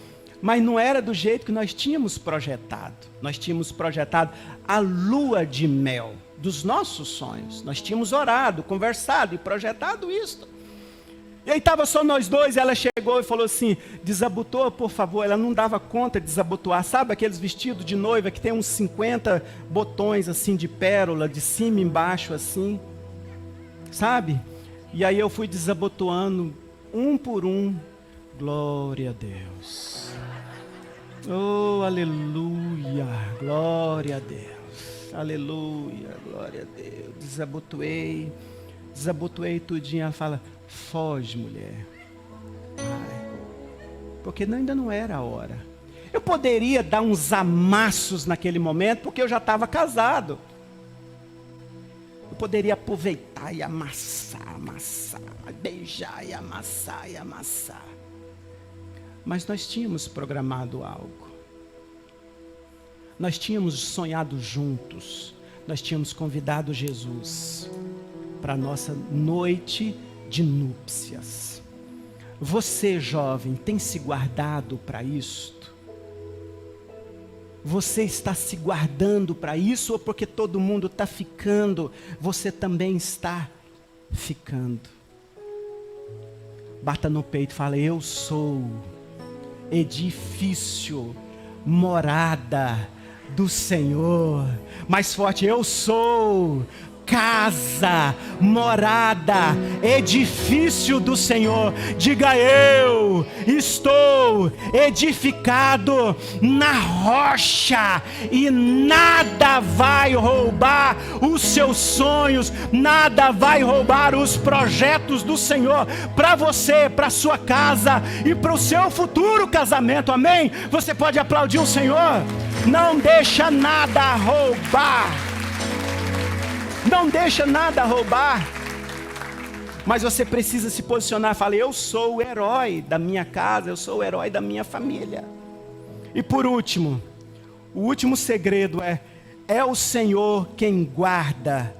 Mas não era do jeito que nós tínhamos projetado. Nós tínhamos projetado a lua de mel dos nossos sonhos. Nós tínhamos orado, conversado e projetado isso. E aí estava só nós dois, ela chegou e falou assim, desabotoa por favor. Ela não dava conta de desabotoar, sabe aqueles vestidos de noiva que tem uns 50 botões assim de pérola, de cima e embaixo assim, sabe? E aí eu fui desabotoando um por um. Glória a Deus. Oh, aleluia, glória a Deus. Aleluia, glória a Deus. Desabotoei tudinho. Ela fala, foge, mulher. Ai, porque ainda não era a hora. Eu poderia dar uns amassos naquele momento, porque eu já estava casado. Eu poderia aproveitar e amassar, beijar e amassar. Mas nós tínhamos programado algo. Nós tínhamos sonhado juntos. Nós tínhamos convidado Jesus para a nossa noite de núpcias. Você, jovem, tem se guardado para isto? Você está se guardando para isso ou porque todo mundo está ficando, você também está ficando? Bata no peito e fala, eu sou edifício, morada do Senhor. Mais forte, eu sou casa, morada, edifício do Senhor. Diga: eu estou edificado na rocha, e nada vai roubar os seus sonhos, nada vai roubar os projetos do Senhor para você, para sua casa e para o seu futuro casamento. Amém? Você pode aplaudir o Senhor? Não deixa nada roubar. Não deixa nada roubar. Mas você precisa se posicionar. Fala: eu sou o herói da minha casa, eu sou o herói da minha família. E por último, o último segredo é o Senhor quem guarda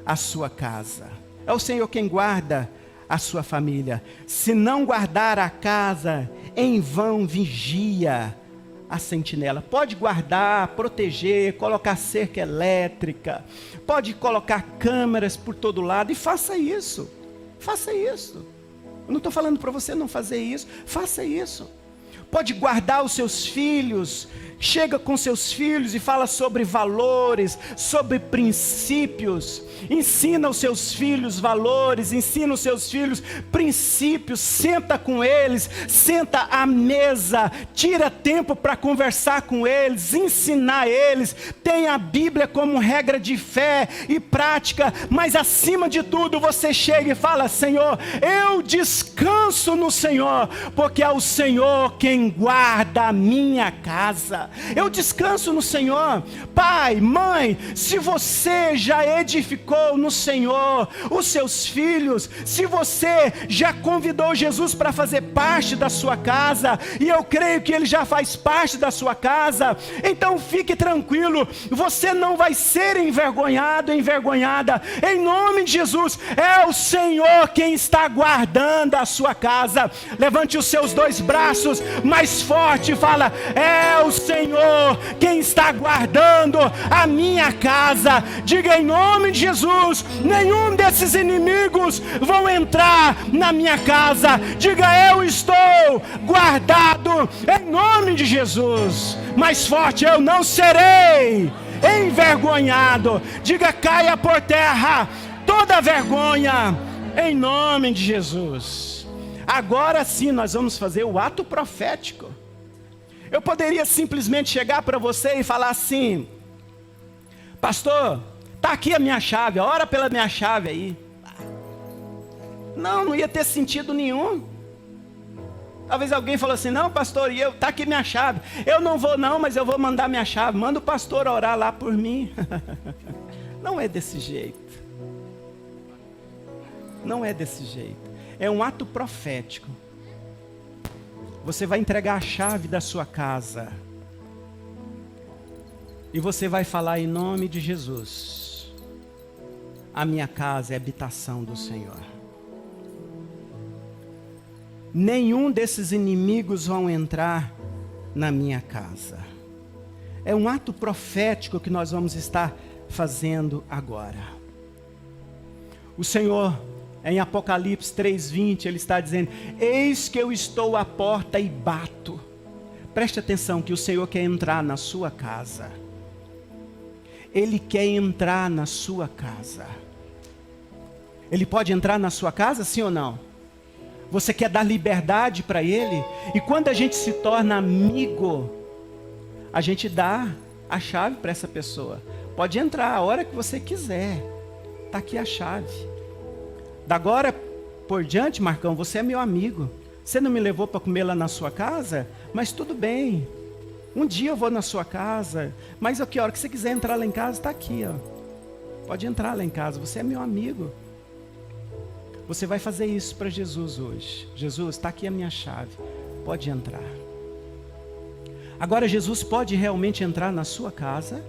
a sua casa. É o Senhor quem guarda a sua família. Se não guardar a casa, em vão vigia a sentinela. Pode guardar, proteger, colocar cerca elétrica, pode colocar câmeras por todo lado, e faça isso. Faça isso. Eu não estou falando para você não fazer isso. Faça isso. Pode guardar os seus filhos. Chega com seus filhos e fala sobre valores, sobre princípios. Ensina os seus filhos valores, ensina os seus filhos princípios. Senta com eles, senta à mesa, tira tempo para conversar com eles, ensinar eles. Tem a Bíblia como regra de fé e prática, mas acima de tudo você chega e fala: Senhor, eu descanso no Senhor, porque é o Senhor quem guarda a minha casa. Eu descanso no Senhor. Pai, mãe, se você já edificou no Senhor os seus filhos, se você já convidou Jesus para fazer parte da sua casa, e eu creio que Ele já faz parte da sua casa, então fique tranquilo, você não vai ser envergonhado, envergonhada, em nome de Jesus. É o Senhor quem está guardando a sua casa. Levante os seus dois braços mais forte e fala: é o Senhor quem está guardando a minha casa. Diga: em nome de Jesus, nenhum desses inimigos vão entrar na minha casa. Diga: eu estou guardado em nome de Jesus. Mais forte: eu não serei envergonhado. Diga: caia por terra toda vergonha em nome de Jesus. Agora sim nós vamos fazer o ato profético. Eu poderia simplesmente chegar para você e falar assim: pastor, está aqui a minha chave, ora pela minha chave aí. Não ia ter sentido nenhum. Talvez alguém falou assim: não, pastor, está aqui minha chave. Eu não vou não, mas eu vou mandar minha chave. Manda o pastor orar lá por mim. Não é desse jeito. Não é desse jeito. É um ato profético. Você vai entregar a chave da sua casa. E você vai falar: em nome de Jesus, a minha casa é habitação do Senhor. Nenhum desses inimigos vão entrar na minha casa. É um ato profético que nós vamos estar fazendo agora. O Senhor, em Apocalipse 3:20, Ele está dizendo: eis que eu estou à porta e bato. Preste atenção que o Senhor quer entrar na sua casa. Ele quer entrar na sua casa. Ele pode entrar na sua casa, sim ou não? Você quer dar liberdade para Ele? E quando a gente se torna amigo, a gente dá a chave para essa pessoa. Pode entrar a hora que você quiser. Está aqui a chave. Da agora por diante, Marcão, você é meu amigo. Você não me levou para comer lá na sua casa? Mas tudo bem. Um dia eu vou na sua casa. Mas a hora que você quiser entrar lá em casa, está aqui, ó. Pode entrar lá em casa, você é meu amigo. Você vai fazer isso para Jesus hoje. Jesus, está aqui a minha chave. Pode entrar. Agora Jesus pode realmente entrar na sua casa,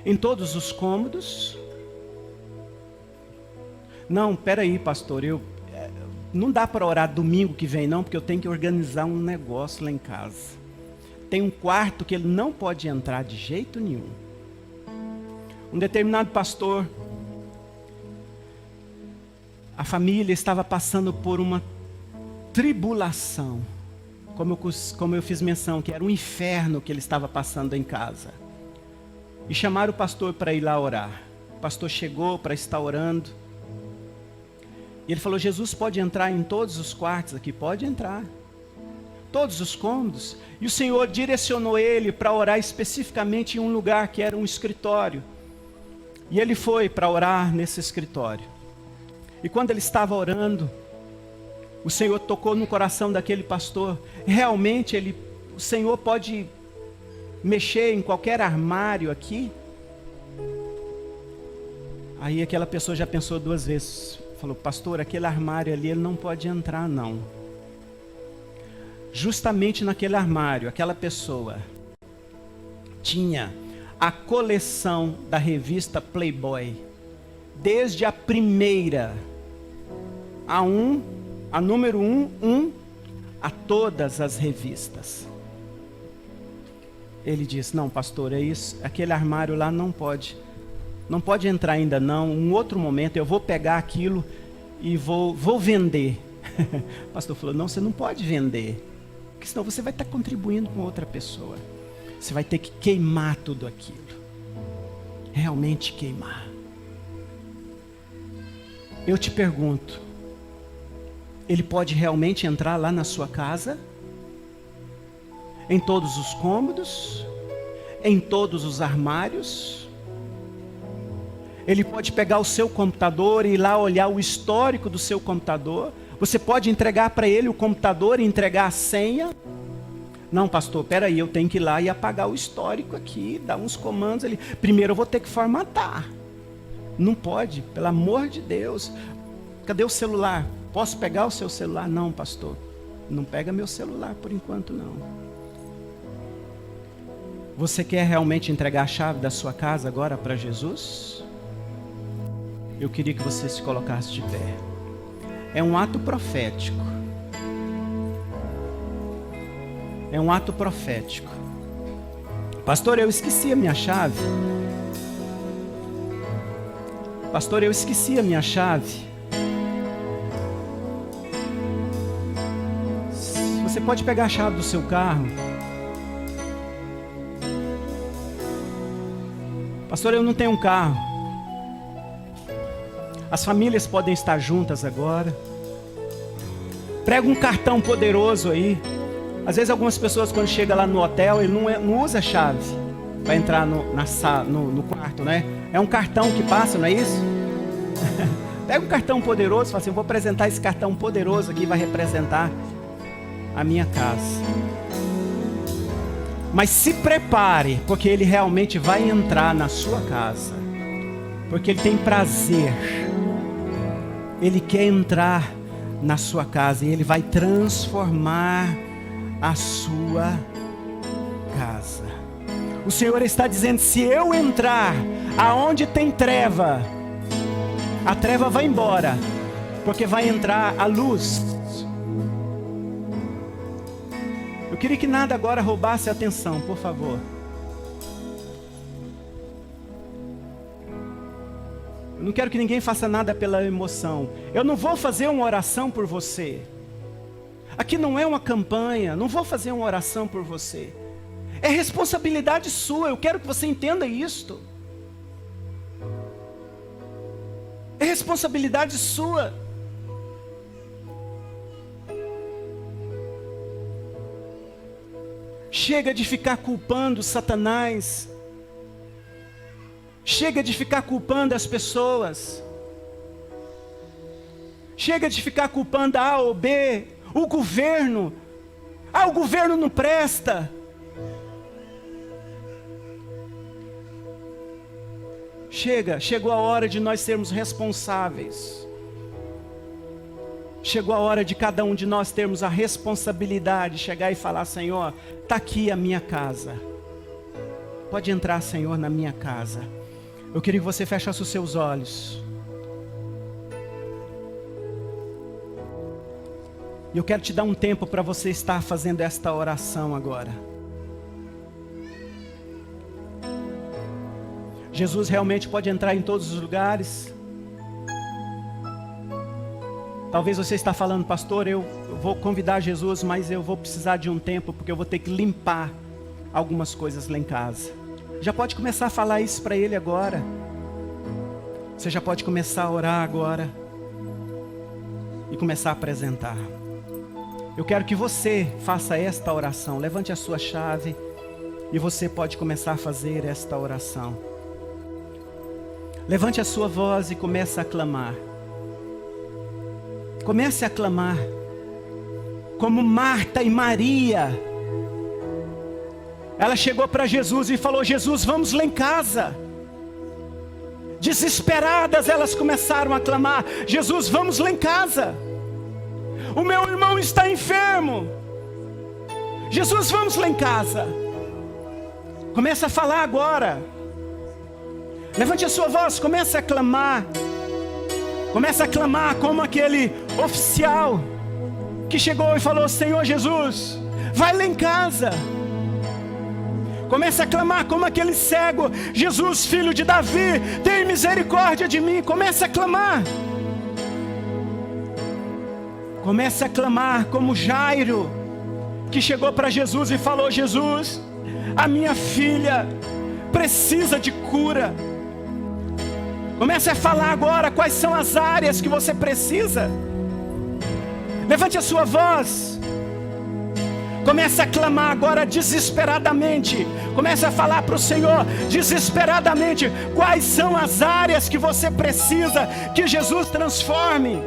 em todos os cômodos. Não, peraí, pastor, não dá para orar domingo que vem não, porque eu tenho que organizar um negócio lá em casa. Tem um quarto que ele não pode entrar de jeito nenhum. Um determinado pastor, a família estava passando por uma tribulação. como eu fiz menção, que era um inferno que ele estava passando em casa. E chamaram o pastor para ir lá orar. O pastor chegou para estar orando. E ele falou: Jesus pode entrar em todos os quartos aqui? Pode entrar. Todos os cômodos. E o Senhor direcionou ele para orar especificamente em um lugar que era um escritório. E ele foi para orar nesse escritório. E quando ele estava orando, o Senhor tocou no coração daquele pastor. Realmente o Senhor pode mexer em qualquer armário aqui? Aí aquela pessoa já pensou duas vezes. Falou: pastor, aquele armário ali, ele não pode entrar não. Justamente naquele armário, aquela pessoa tinha a coleção da revista Playboy. Desde a primeira, a número 1, a todas as revistas. Ele disse: não, pastor, é isso, aquele armário lá não pode entrar ainda não. Um outro momento eu vou pegar aquilo e vou vender. O pastor falou: não, você não pode vender, porque senão você vai estar contribuindo com outra pessoa. Você vai ter que queimar tudo aquilo. Realmente queimar. Eu te pergunto, ele pode realmente entrar lá na sua casa? Em todos os cômodos? Em todos os armários? Ele pode pegar o seu computador e ir lá olhar o histórico do seu computador? Você pode entregar para ele o computador e entregar a senha? Não, pastor, peraí, eu tenho que ir lá e apagar o histórico aqui, dar uns comandos ali. Primeiro eu vou ter que formatar. Não pode, pelo amor de Deus. Cadê o celular? Posso pegar o seu celular? Não, pastor, não pega meu celular por enquanto não. Você quer realmente entregar a chave da sua casa agora para Jesus? Eu queria que você se colocasse de pé. É um ato profético. É um ato profético. Pastor, eu esqueci a minha chave. Pastor, eu esqueci a minha chave. Você pode pegar a chave do seu carro. Pastor, eu não tenho um carro. As famílias podem estar juntas agora. Prega um cartão poderoso aí. Às vezes algumas pessoas, quando chega lá no hotel, ele não usa a chave para entrar no quarto, né? É um cartão que passa, não é isso? Pega um cartão poderoso e fala assim: eu vou apresentar esse cartão poderoso aqui, vai representar a minha casa. Mas se prepare, porque ele realmente vai entrar na sua casa. Porque ele tem prazer. Ele quer entrar na sua casa e ele vai transformar a sua casa. O Senhor está dizendo: se eu entrar aonde tem treva, a treva vai embora, porque vai entrar a luz. Eu queria que nada agora roubasse a atenção, por favor. Eu não quero que ninguém faça nada pela emoção. Eu não vou fazer uma oração por você. Aqui não é uma campanha, não vou fazer uma oração por você. É responsabilidade sua, eu quero que você entenda isto. É responsabilidade sua. Chega de ficar culpando Satanás. Chega de ficar culpando as pessoas. Chega de ficar culpando A ou B, o governo. O governo não presta. Chegou a hora de nós sermos responsáveis. Chegou a hora de cada um de nós termos a responsabilidade de chegar e falar: Senhor, está aqui a minha casa. Pode entrar, Senhor, na minha casa. Eu queria que você fechasse os seus olhos. E eu quero te dar um tempo para você estar fazendo esta oração agora. Jesus realmente pode entrar em todos os lugares. Talvez você está falando, pastor, eu vou convidar Jesus, mas eu vou precisar de um tempo, porque eu vou ter que limpar algumas coisas lá em casa. Já pode começar a falar isso para Ele agora. Você já pode começar a orar agora e começar a apresentar. Eu quero que você faça esta oração. Levante a sua chave e você pode começar a fazer esta oração. Levante a sua voz e comece a clamar. Comece a clamar. Como Marta e Maria. Ela chegou para Jesus e falou: Jesus, vamos lá em casa. Desesperadas elas começaram a clamar: Jesus, vamos lá em casa. O meu irmão está enfermo. Jesus, vamos lá em casa. Começa a falar agora. Levante a sua voz, comece a clamar. Comece a clamar como aquele oficial que chegou e falou: Senhor Jesus, vai lá em casa. Comece a clamar como aquele cego: Jesus, filho de Davi, tem misericórdia de mim. Comece a clamar. Comece a clamar como Jairo, que chegou para Jesus e falou: Jesus, a minha filha precisa de cura. Comece a falar agora quais são as áreas que você precisa. Levante a sua voz. Comece a clamar agora desesperadamente. Comece a falar para o Senhor desesperadamente quais são as áreas que você precisa que Jesus transforme.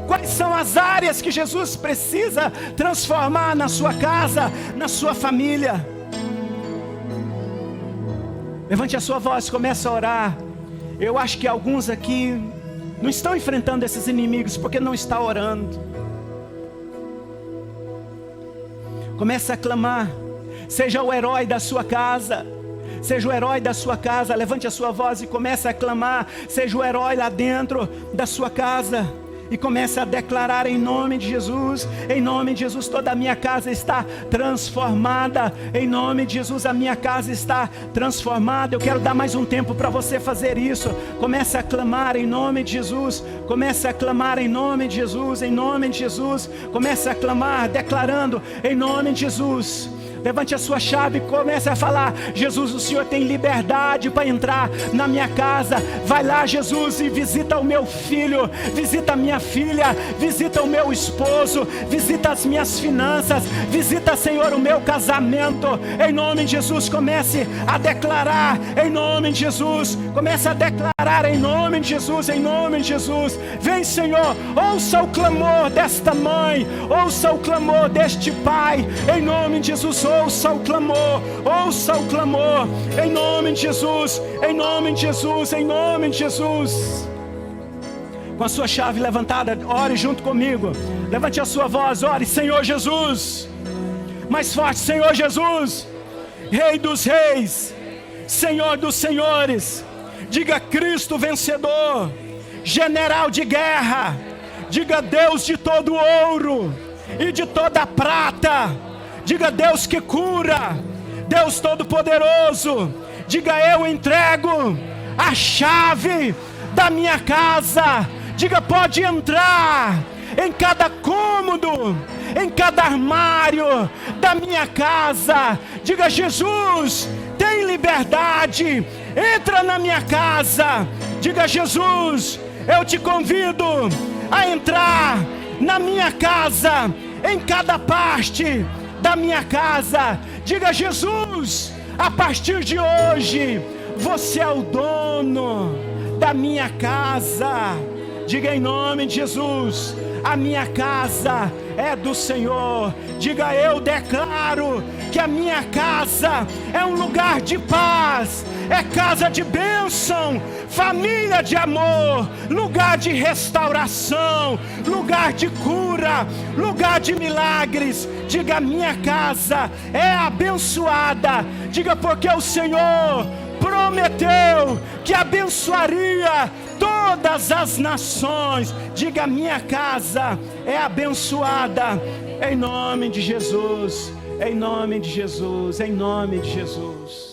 Quais são as áreas que Jesus precisa transformar na sua casa, na sua família. Levante a sua voz, comece a orar. Eu acho que alguns aqui não estão enfrentando esses inimigos porque não estão orando. Comece a clamar. Seja o herói da sua casa. Seja o herói da sua casa. Levante a sua voz e comece a clamar. Seja o herói lá dentro da sua casa. E comece a declarar em nome de Jesus. Em nome de Jesus, toda a minha casa está transformada. Em nome de Jesus, a minha casa está transformada. Eu quero dar mais um tempo para você fazer isso. Comece a clamar em nome de Jesus. Comece a clamar em nome de Jesus. Em nome de Jesus. Comece a clamar, declarando em nome de Jesus. Levante a sua chave e comece a falar: Jesus, o Senhor tem liberdade para entrar na minha casa. Vai lá, Jesus, e visita o meu filho, visita a minha filha, visita o meu esposo, visita as minhas finanças, visita, Senhor, o meu casamento. Em nome de Jesus, comece a declarar em nome de Jesus. Comece a declarar em nome de Jesus, em nome de Jesus. Vem, Senhor, ouça o clamor desta mãe, ouça o clamor deste pai, em nome de Jesus. Ouça o clamor, em nome de Jesus, em nome de Jesus, em nome de Jesus. Com a sua chave levantada, ore junto comigo. Levante a sua voz, ore: Senhor Jesus. Mais forte: Senhor Jesus, Rei dos reis, Senhor dos senhores. Diga: Cristo vencedor, general de guerra. Diga: Deus de todo ouro e de toda prata. Diga: Deus que cura, Deus todo-poderoso. Diga: eu entrego a chave da minha casa. Diga: pode entrar em cada cômodo, em cada armário da minha casa. Diga: Jesus, tem liberdade, entra na minha casa. Diga: Jesus, eu te convido a entrar na minha casa, em cada parte da minha casa. Diga: Jesus, a partir de hoje, você é o dono da minha casa. Diga: em nome de Jesus, a minha casa é do Senhor. Diga: eu declaro que a minha casa é um lugar de paz, é casa de bênção, família de amor, lugar de restauração, lugar de cura, lugar de milagres. Diga: minha casa é abençoada. Diga: porque o Senhor prometeu que abençoaria todas as nações. Diga: minha casa é abençoada. Em nome de Jesus, em nome de Jesus, em nome de Jesus.